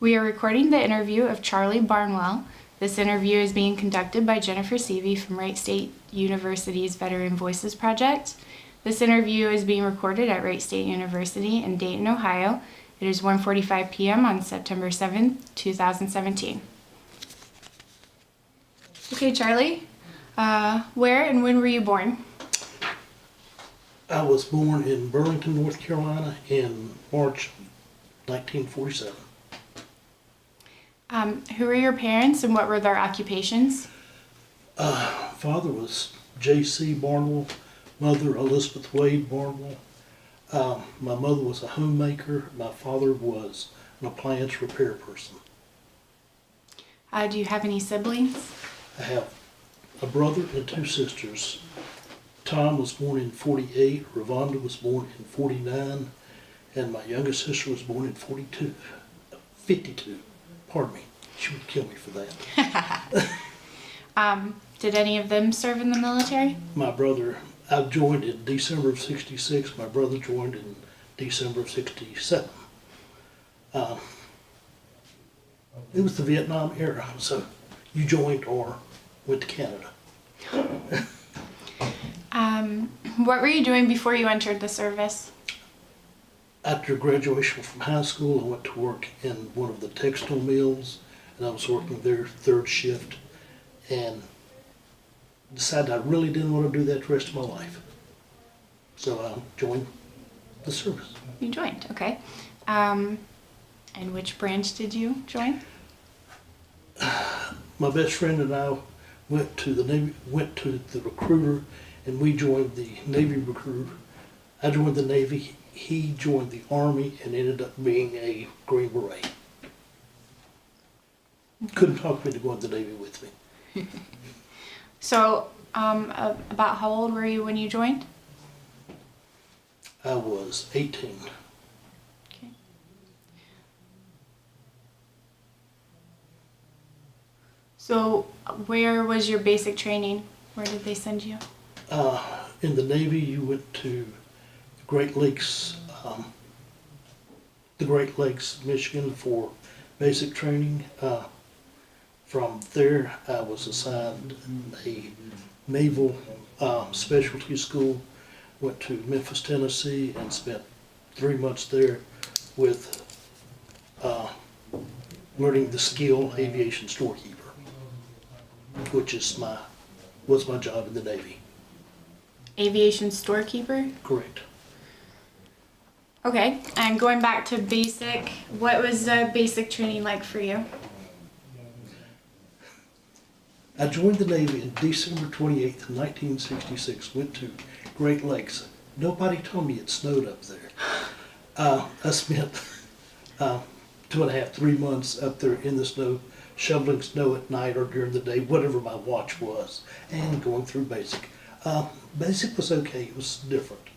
We are recording the interview of Charlie Barnwell. This interview is being conducted by Jennifer Seavey from Wright State University's Veteran Voices Project. This interview is being recorded at Wright State University in Dayton, Ohio. It is 1:45 p.m. on September 7th, 2017. Okay, Charlie, where and when were you born? I was born in Burlington, North Carolina in March 1947. Who were your parents and what were their occupations? Father was J.C. Barnwell, mother Elizabeth Wade Barnwell. My mother was a homemaker. My father was an appliance repair person. Do you have any siblings? I have a brother and two sisters. Tom was born in 48, Ravonda was born in 49, and my youngest sister was born in 52. Pardon me, she would kill me for that. Did any of them serve in the military? My brother, I joined in December of 66, my brother joined in December of 67. It was the Vietnam era, so you joined or went to Canada. What were you doing before you entered the service? After graduation from high school, I went to work in one of the textile mills, and I was working there third shift, and decided I really didn't want to do that the rest of my life. So I joined the service. You joined, okay. And which branch did you join? My best friend and I went to the Navy, went to the recruiter, and we joined the Navy recruiter. I joined the Navy. He joined the Army and ended up being a Green Beret. Couldn't talk me into going to the Navy with me. So, about how old were you when you joined? I was 18. Okay. So, where was your basic training? Where did they send you? In the Navy, you went to the Great Lakes, Michigan for basic training. From there, I was assigned a naval specialty school, went to Memphis, Tennessee, and spent 3 months there with learning the skill aviation storekeeper, which was my job in the Navy. Aviation storekeeper? Correct. Okay, and going back to basic, what was basic training like for you? I joined the Navy on December 28th, 1966, went to Great Lakes. Nobody told me it snowed up there. I spent 2.5, 3 months up there in the snow, shoveling snow at night or during the day, whatever my watch was, and going through basic. Basic was okay, it was different.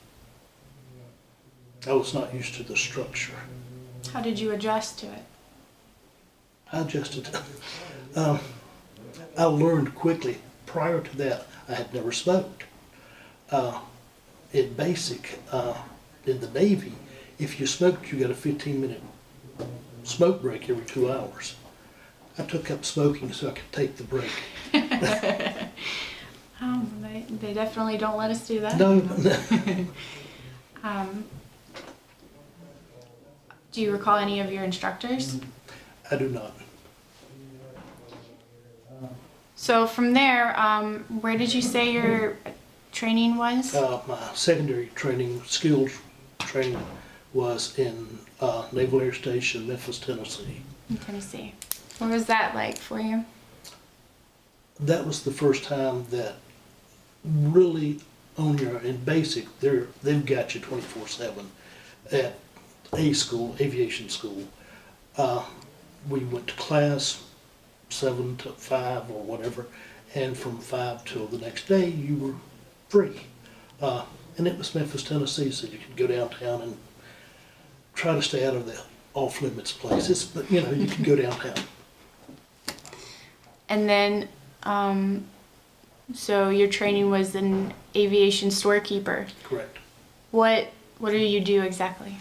I was not used to the structure. How did you adjust to it? I adjusted. I learned quickly. Prior to that, I had never smoked. In basic, in the Navy, if you smoked, you got a 15-minute smoke break every 2 hours. I took up smoking so I could take the break. They definitely don't let us do that. No. Do you recall any of your instructors? I do not. So from there, where did you say your training was? My secondary training, skills training, was in Naval Air Station, Memphis, Tennessee. In Tennessee. What was that like for you? That was the first time that really in basic, they've got you 24/7 at A school, aviation school. We went to class 7 to 5 or whatever, and from 5 till the next day you were free. And it was Memphis, Tennessee, so you could go downtown and try to stay out of the off-limits places, but you know, you could go downtown. And then, so your training was an aviation storekeeper. Correct. What do you do exactly?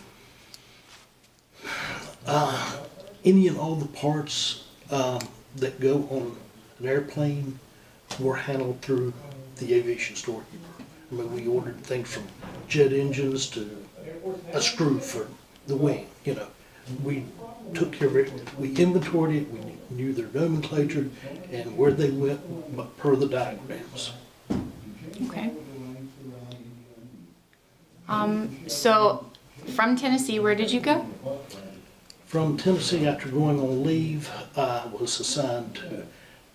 any and all the parts that go on an airplane were handled through the aviation storekeeper. I mean, we ordered things from jet engines to a screw for the wing, you know. We took care of it, we inventoried it, we knew their nomenclature and where they went per the diagrams. Okay. So from Tennessee, where did you go? From Tennessee, after going on leave, I was assigned to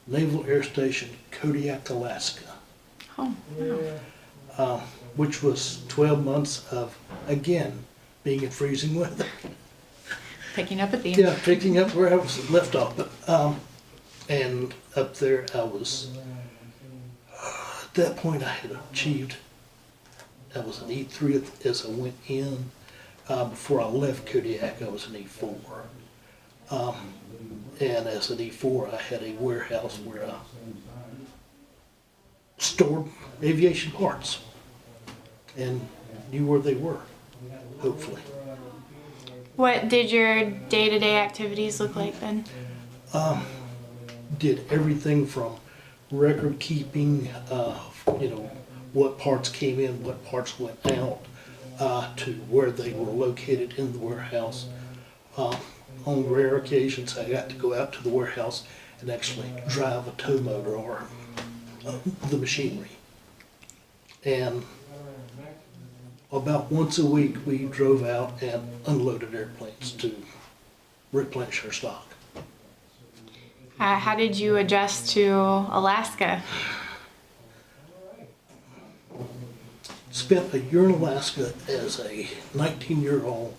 Naval Air Station, Kodiak, Alaska, Oh, wow. which was 12 months of, again, being in freezing weather. Picking up a theme. Yeah, picking up where I was left off. But, and up there, I was, at that point, I had achieved, I was an E3 as I went in. Before I left Kodiak, I was an E4. And as an E4, I had a warehouse where I stored aviation parts and knew where they were, hopefully. What did your day-to-day activities look like then? Did everything from record keeping, you know, what parts came in, what parts went out, to where they were located in the warehouse. On rare occasions, I got to go out to the warehouse and actually drive a tow motor or the machinery. And about once a week, we drove out and unloaded airplanes to replenish our stock. How did you adjust to Alaska? Spent a year in Alaska as a 19-year-old.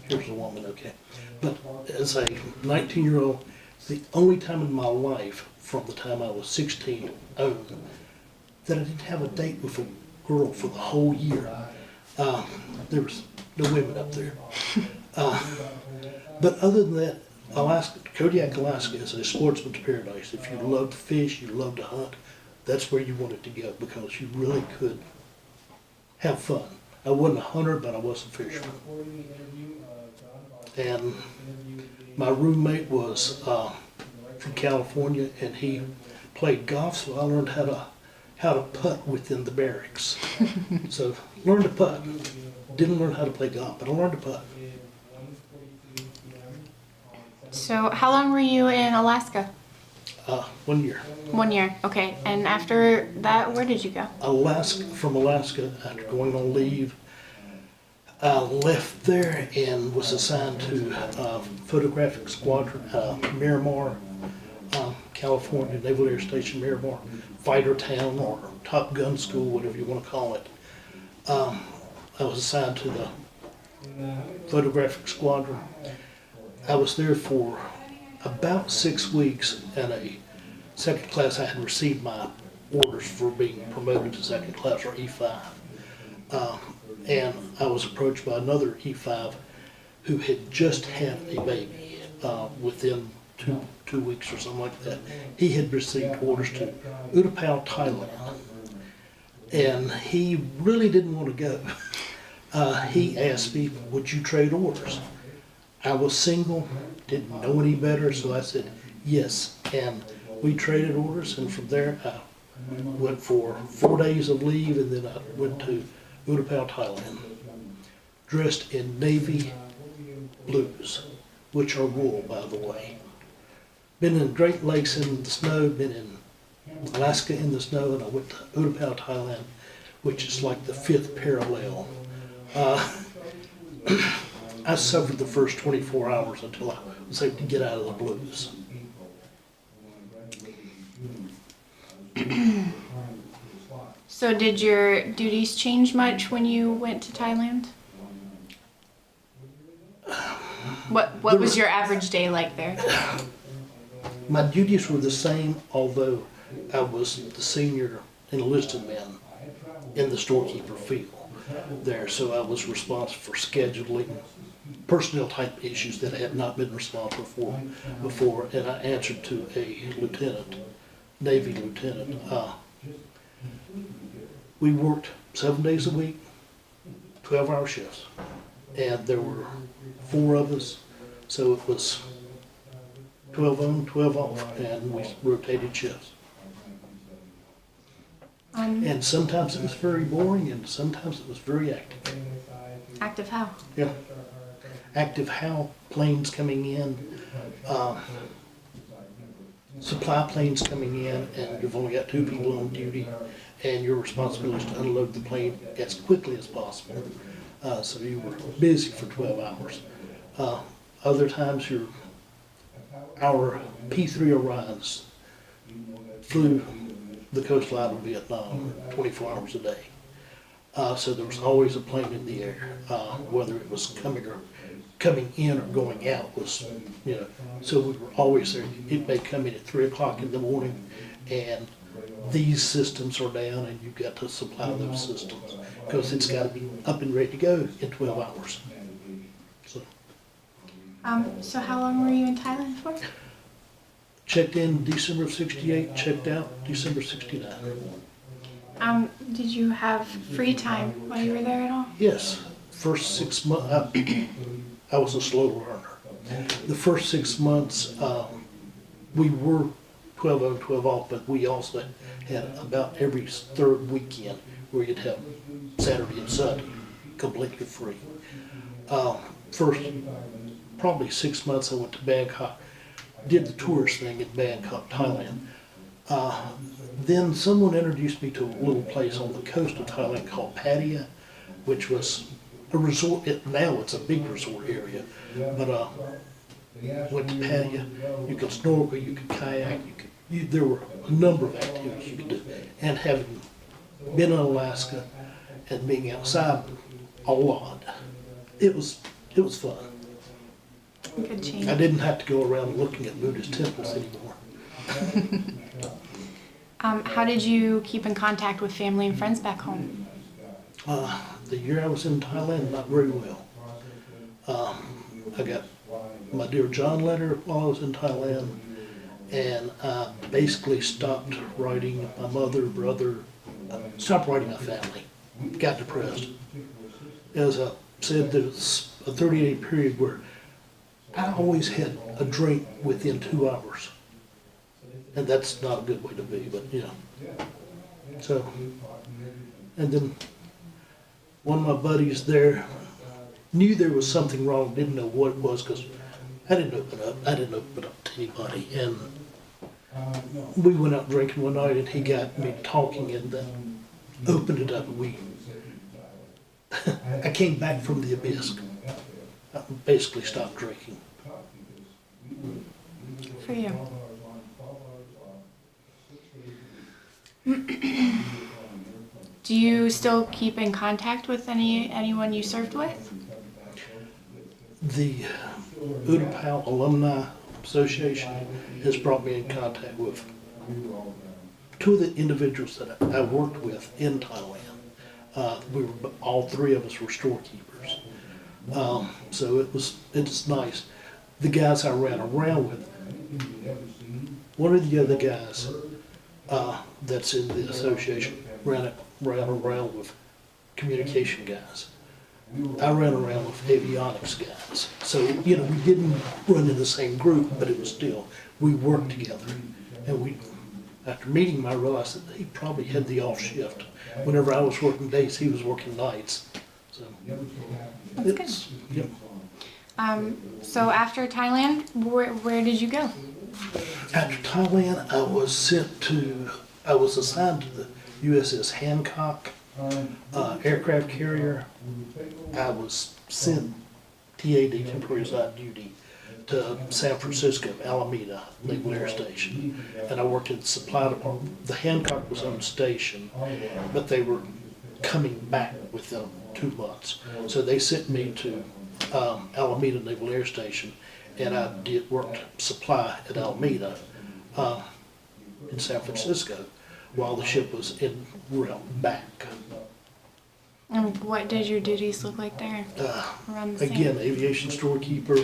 Here's a woman, okay. But as a 19-year-old, the only time in my life from the time I was 16 on that I didn't have a date with a girl for the whole year. There was no women up there. But other than that, Alaska, Kodiak, Alaska is a sportsman's paradise. If you love to fish, you love to hunt, that's where you wanted to go because you really could have fun. I wasn't a hunter, but I was a fisherman. And my roommate was from California, and he played golf, so I learned how to putt within the barracks. So learned to putt. Didn't learn how to play golf, but I learned to putt. So how long were you in Alaska? 1 year. 1 year, okay. And after that, where did you go? From Alaska, after going on leave, I left there and was assigned to photographic squadron, Miramar, California, Naval Air Station, Miramar, Fighter Town or Top Gun School, whatever you want to call it. I was assigned to the photographic squadron. I was there for about 6 weeks, and a second class, I had received my orders for being promoted to second class or E5. And I was approached by another E5 who had just had a baby within two weeks or something like that. He had received orders to Utapao, Thailand, and he really didn't want to go. He asked me, would you trade orders? I was single, didn't know any better, so I said yes, and we traded orders, and from there I went for 4 days of leave, and then I went to Utapao, Thailand, dressed in navy blues, which are wool, by the way. Been in Great Lakes in the snow, been in Alaska in the snow, and I went to Utapao, Thailand, which is like the 5th parallel. I suffered the first 24 hours until I was able to get out of the blues. So did your duties change much when you went to Thailand? What was your average day like there? My duties were the same, although I was the senior enlisted man in the storekeeper field there, so I was responsible for scheduling personnel type issues that I had not been responsible for before, and I answered to a lieutenant, Navy lieutenant. We worked 7 days a week, 12-hour shifts, and there were 4 of us So it was 12 on, 12 off, and we rotated shifts. And sometimes it was very boring, and sometimes it was very active. Active how? Yeah. Active how? Planes coming in, supply planes coming in, and you've only got 2 people on duty, and your responsibility is to unload the plane as quickly as possible. So you were busy for 12 hours. Other times our P3 Orions flew the coastline of Vietnam 24 hours a day. So there was always a plane in the air, whether it was coming in or going out was, so we were always there. It may come in at 3 o'clock in the morning, and these systems are down, and you've got to supply those systems because it's got to be up and ready to go in 12 hours. So how long were you in Thailand for? Checked in December of '68, checked out December '69. Did you have free time while you were there at all? Yes, first 6 months, I was a slow learner. The first 6 months, we were 12 on, 12 off, but we also had about every third weekend where you'd have Saturday and Sunday completely free. First, probably 6 months I went to Bangkok, did the tourist thing in Bangkok, Thailand. Then someone introduced me to a little place on the coast of Thailand called Pattaya, which was a resort. Now it's a big resort area, but went to Pattaya. You could snorkel, you could kayak, there were a number of activities you could do. And having been in Alaska and being outside a lot, it was fun. Good change. I didn't have to go around looking at Buddhist temples anymore. How did you keep in contact with family and friends back home? The year I was in Thailand, not very well. I got my Dear John letter while I was in Thailand, and I basically stopped writing my mother, brother, stopped writing my family, got depressed. As I said, there's a 30-day period where I always had a drink within 2 hours. And that's not a good way to be, but So, and then one of my buddies there knew there was something wrong, didn't know what it was because I didn't open up. I didn't open up to anybody. And we went out drinking one night and he got me talking and then opened it up. And I came back from the abyss. I basically stopped drinking. For you. Do you still keep in contact with anyone you served with? The Utapao Alumni Association has brought me in contact with 2 of the individuals that I worked with in Thailand. All 3 of us were storekeepers. So it's nice. The guys I ran around with, one of the other guys that's in the association ran around with communication guys. I ran around with avionics guys. So, we didn't run in the same group, but it was still, we worked together. And after meeting him, I realized that he probably had the off shift. Whenever I was working days, he was working nights. So, that's good. Yep. So after Thailand, where did you go? After Thailand, I was assigned to the USS Hancock aircraft carrier. I was sent TAD, temporary assigned duty, to San Francisco, Alameda Naval Air Station, and I worked in the supply department. The Hancock was on station, but they were coming back within 2 months, so they sent me to Alameda Naval Air Station, and I worked supply at Alameda in San Francisco while the ship was en route back. And what did your duties look like there? Again, aviation storekeeper.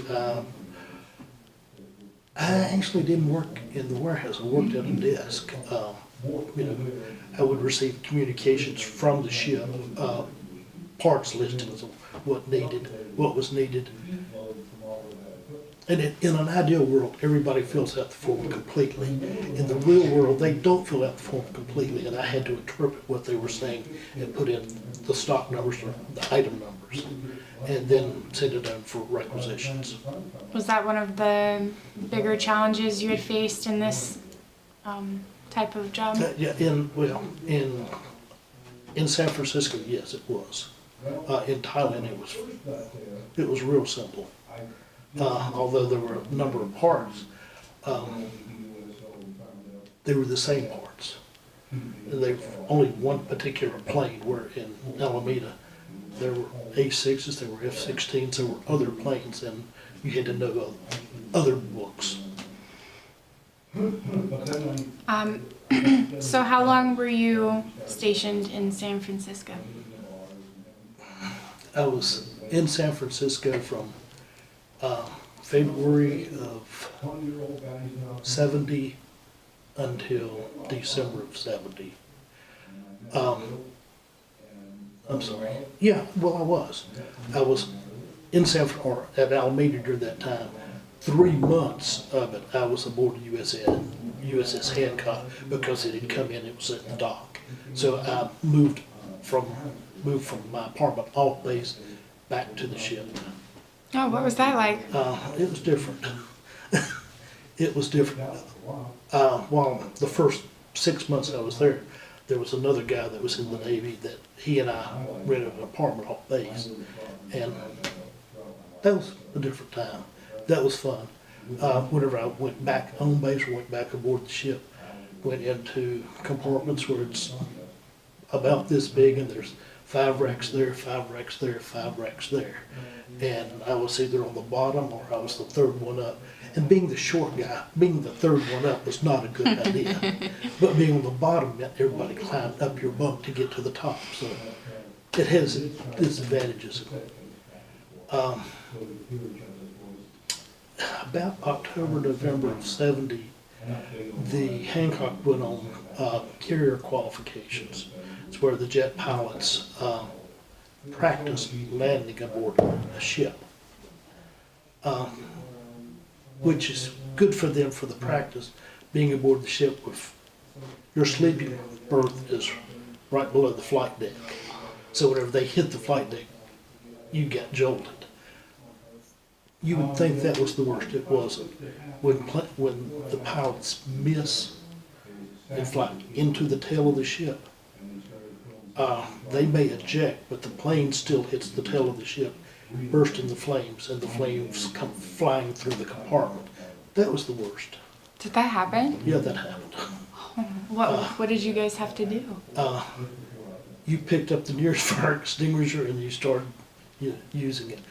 I actually didn't work in the warehouse. I worked at a desk. I would receive communications from the ship, parts listings of what was needed, in an ideal world, everybody fills out the form completely. In the real world, they don't fill out the form completely, and I had to interpret what they were saying and put in the stock numbers or the item numbers, and then send it down for requisitions. Was that one of the bigger challenges you had faced in this type of job? Yeah, in San Francisco, yes, it was. In Thailand, it was real simple. Although there were a number of parts, they were the same parts. They were only one particular plane, where in Alameda there were A6s, there were F-16s, there were other planes, and you had to know other books. So how long were you stationed in San Francisco? I was in San Francisco from February of 70 until December of 70. I'm sorry. Yeah, well, I was. I was in at Alameda during that time. 3 months of it, I was aboard the USS Hancock because it had come in. It was at the dock. So I moved from my apartment off base back to the ship. Oh, what was that like? It was different. It was different. While the first 6 months I was there, there was another guy that was in the Navy that he and I rented an apartment off base, and that was a different time. That was fun. Whenever I went back home base or went back aboard the ship, went into compartments where it's about this big, and there's 5 racks there, 5 racks there, 5 racks there. And I was either on the bottom or I was the third one up. And being the short guy, being the third one up was not a good idea. But being on the bottom meant everybody climbed up your bunk to get to the top. So it has its advantages. About October, November of 70, the Hancock went on carrier qualifications. It's where the jet pilots practice landing aboard a ship, which is good for them for the practice, being aboard the ship with your sleeping berth is right below the flight deck. So whenever they hit the flight deck, you get jolted. You would think that was the worst. It wasn't. When the pilots miss and fly into the tail of the ship, they may eject, but the plane still hits the tail of the ship, burst into flames, and the flames come flying through the compartment. That was the worst. Did that happen? Yeah, that happened. What did you guys have to do? You picked up the nearest fire extinguisher and you started using it.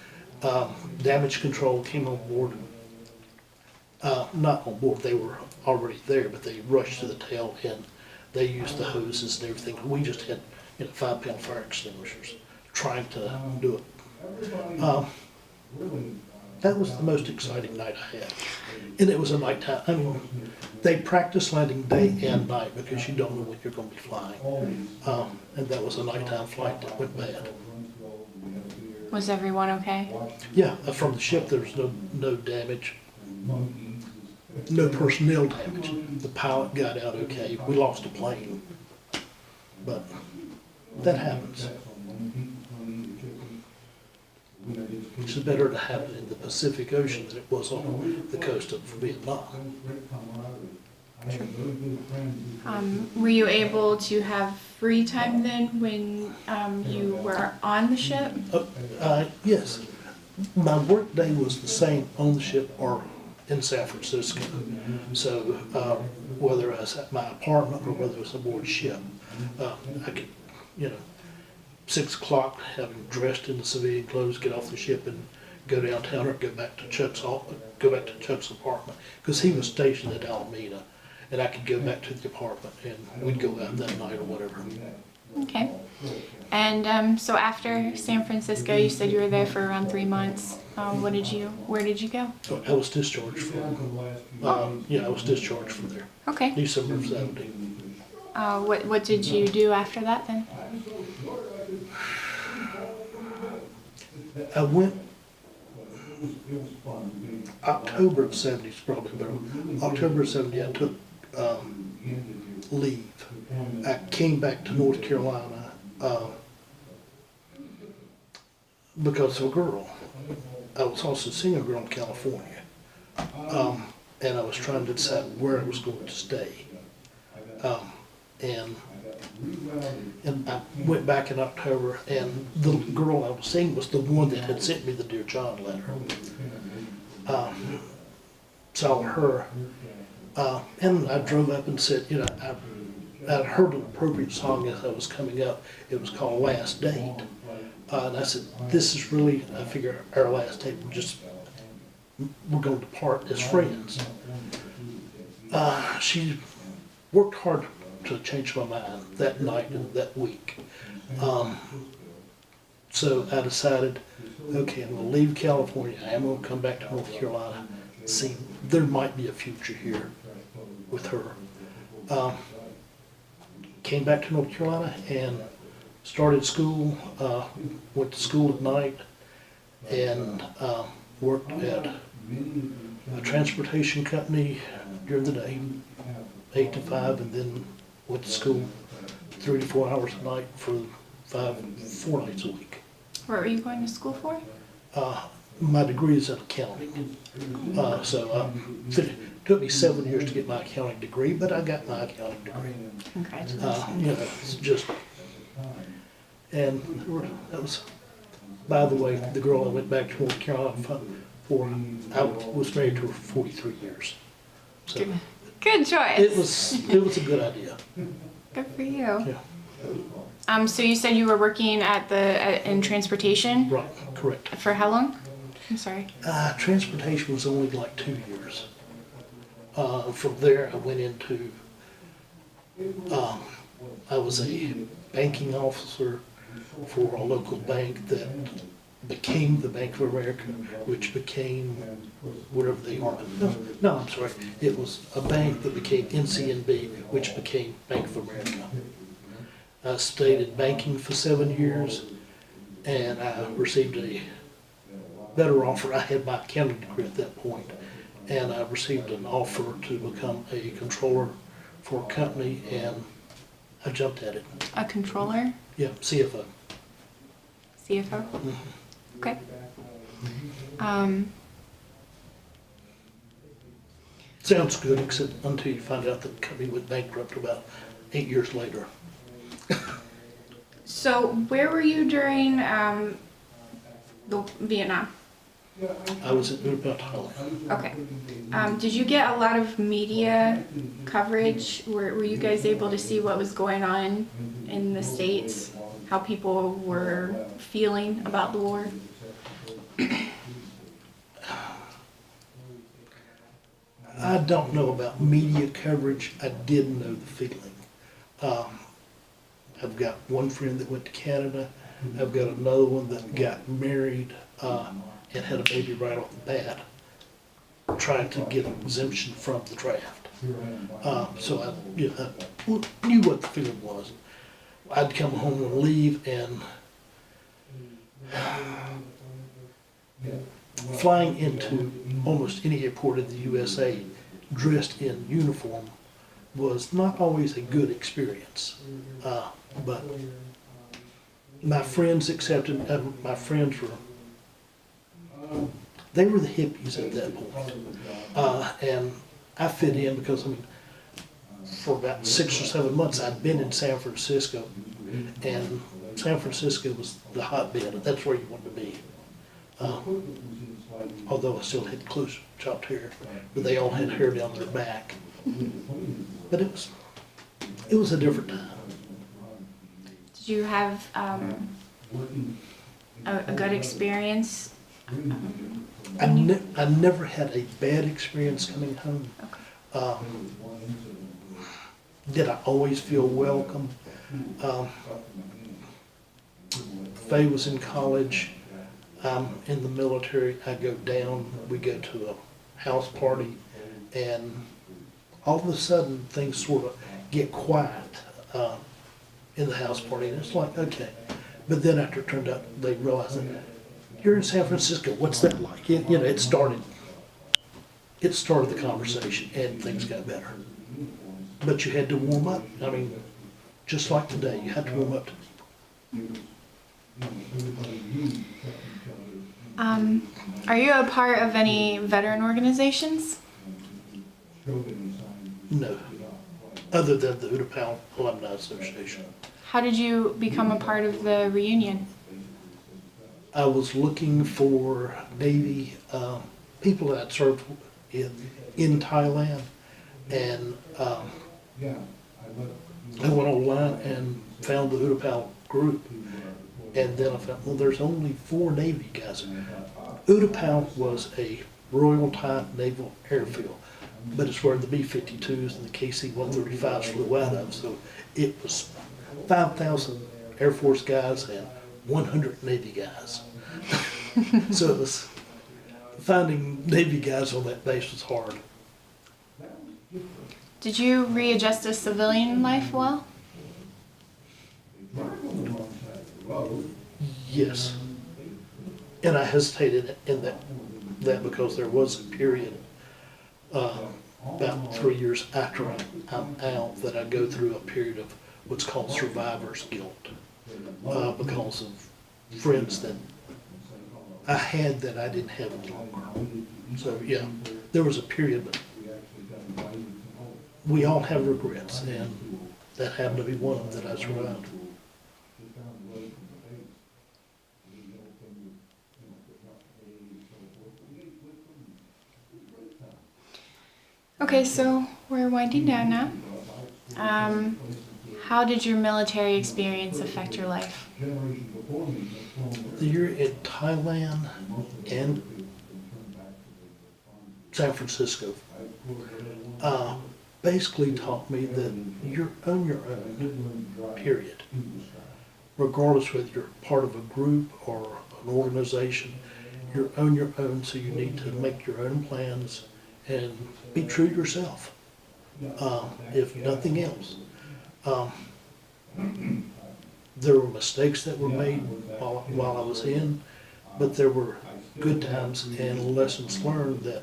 Damage control came on board. Not on board, they were already there, but they rushed to the tail and they used the hoses and everything. We just had 5-pound fire extinguishers trying to do it. That was the most exciting night I had. And it was a nighttime. I mean, they practice landing day and night because you don't know when you're going to be flying. And that was a nighttime flight that went bad. Was everyone okay? Yeah, from the ship there was no damage. No personnel damage. The pilot got out okay. We lost a plane. But that happens. It's better to happen in the Pacific Ocean than it was on the coast of Vietnam. Were you able to have free time then when you were on the ship? Yes. My work day was the same on the ship or in San Francisco. So whether I was at my apartment or whether it was aboard ship, I could, 6 o'clock, having dressed in the civilian clothes, get off the ship and go downtown or go back to Chuck's apartment, because he was stationed at Alameda, and I could go back to the apartment and we'd go out that night or whatever. Okay. And so after San Francisco, you said you were there for around 3 months. Where did you go? I was discharged from. I was discharged from there. Okay. December of 70. What did you do after that then? October of '70 is probably better. October of '70, I took leave. I came back to North Carolina because of a girl. I was also seeing a girl in California, and I was trying to decide where I was going to stay. And I went back in October, and the girl I was seeing was the one that had sent me the Dear John letter. Saw her, and I drove up and said, you know, I'd heard an appropriate song as I was coming up. It was called Last Date. And I said, this is really, I figure, our last date. We're going to part as friends. She worked hard to change my mind that night and that week. So I decided, okay, I'm going to leave California. I am going to come back to North Carolina. See, there might be a future here with her. Came back to North Carolina and started school, went to school at night, and worked at a transportation company during the day, 8 to 5, and then went to school 3 to 4 hours a night for 4 nights a week. What were you going to school for? My degree is in accounting. It took me 7 years to get my accounting degree, but I got my accounting degree. Congratulations. You know, it's just, and that was, by the way, the girl I went back to North Carolina for, I was married to her for 43 years. So Good choice. it was a good idea. Good for you. Yeah. So you said you were working in transportation? Right, correct. For how long? I'm sorry. Transportation was only like 2 years. From there, I went into, I was a banking officer for a local bank that became the Bank of America, which became whatever they are. No, I'm sorry. It was a bank that became NCNB, which became Bank of America. I stayed in banking for 7 years, and I received a better offer. I had my accounting degree at that point, and I received an offer to become a controller for a company, and I jumped at it. A controller? Yeah, CFO. CFO? Mhm. Okay. Sounds good, except until you find out that the company went bankrupt about 8 years later. So where were you during the Vietnam? I was at New Thailand. Okay. Did you get a lot of media coverage? Were you guys able to see what was going on in the States? How people were feeling about the war? I don't know about media coverage. I did know the feeling. I've got one friend that went to Canada. I've got another one that got married and had a baby right off the bat, trying to get an exemption from the draft. So I knew what the feeling was. I'd come home and leave, and flying into almost any airport in the USA dressed in uniform was not always a good experience. But my friends accepted, my friends they were the hippies at that point. And I fit in because, I mean, for about 6 or 7 months I'd been in San Francisco, and San Francisco was the hotbed. That's where you wanted to be. Although I still had close chopped hair, but they all had hair down their back. But it was a different time. Did you have a good experience? I never had a bad experience coming home. Okay. Did I always feel welcome? Faye was in college. I'm in the military. I go down. We go to a house party, and all of a sudden things sort of get quiet in the house party, and it's like, okay. But then after it turned out, they realized that you're in San Francisco, what's that like? It started the conversation and things got better. But you had to warm up. I mean, just like today, you had to warm up to Are you a part of any veteran organizations? no, other than the Utah Alumni Association. How did you become a part of the reunion? I was looking for Navy people that I'd served in Thailand, and I went online and found the Utapao group, and then I found, well, there's only 4 Navy guys. Utapao was a Royal Thai Naval Airfield, but it's where the B-52s and the KC-135s flew out of, so it was 5,000 Air Force guys and 100 Navy guys. So it was, finding Navy guys on that base was hard. Did you readjust to civilian life well? Yes. And I hesitated in that because there was a period about 3 years after I'm out that I go through a period of what's called survivor's guilt because of friends that I had that I didn't have any longer. So yeah, there was a period, but we all have regrets, and that happened to be one of them that I survived. Okay, so we're winding down now. How did your military experience affect your life? The year in Thailand and San Francisco basically taught me that you're on your own, period. Regardless whether you're part of a group or an organization, you're on your own, so you need to make your own plans and be true to yourself, if nothing else. There were mistakes that were made while I was in, but there were good times and lessons learned that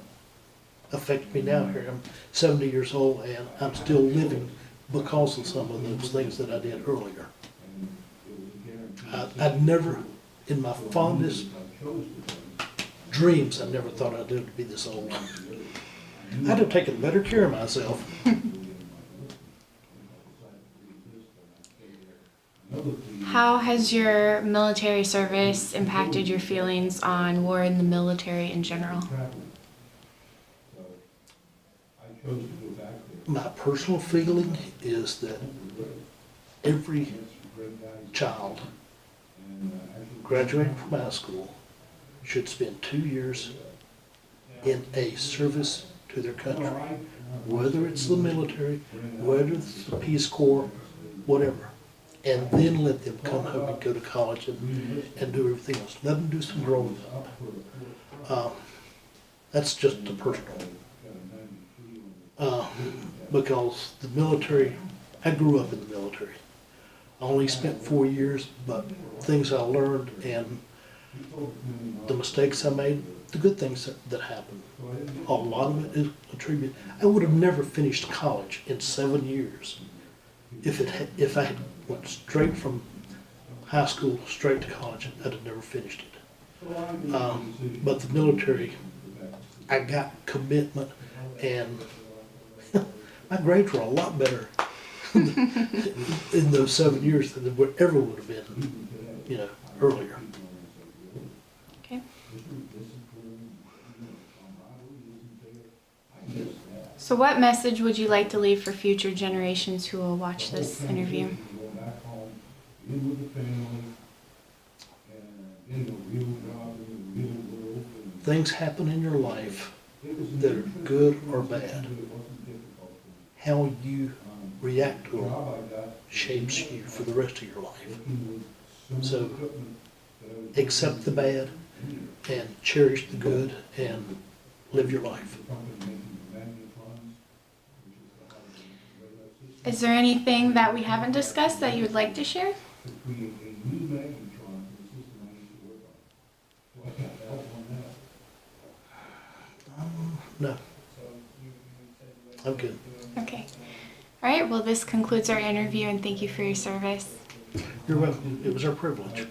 affect me now. Here I'm 70 years old and I'm still living because of some of those things that I did earlier. I'd never, in my fondest dreams, I never thought I'd live to be this old. I'd have taken better care of myself. How has your military service impacted your feelings on war in the military in general? My personal feeling is that every child graduating from high school should spend 2 years in a service to their country, whether it's the military, whether it's the Peace Corps, whatever, and then let them come home and go to college and do everything else. Let them do some growing up. That's just a personal. Because the military, I grew up in the military. I only spent 4 years, but things I learned and the mistakes I made, the good things that happened, a lot of it is attributed. I would have never finished college in 7 years if I had went straight from high school straight to college. I'd have never finished it. But the military, I got commitment, and my grades were a lot better in those 7 years than they ever would have been, earlier. Okay. So what message would you like to leave for future generations who will watch this interview? Things happen in your life that are good or bad. How you react to them shapes you for the rest of your life. So accept the bad and cherish the good and live your life. Is there anything that we haven't discussed that you would like to share? I'm good. Okay. All right, well, this concludes our interview, and thank you for your service. You're welcome. It was our privilege.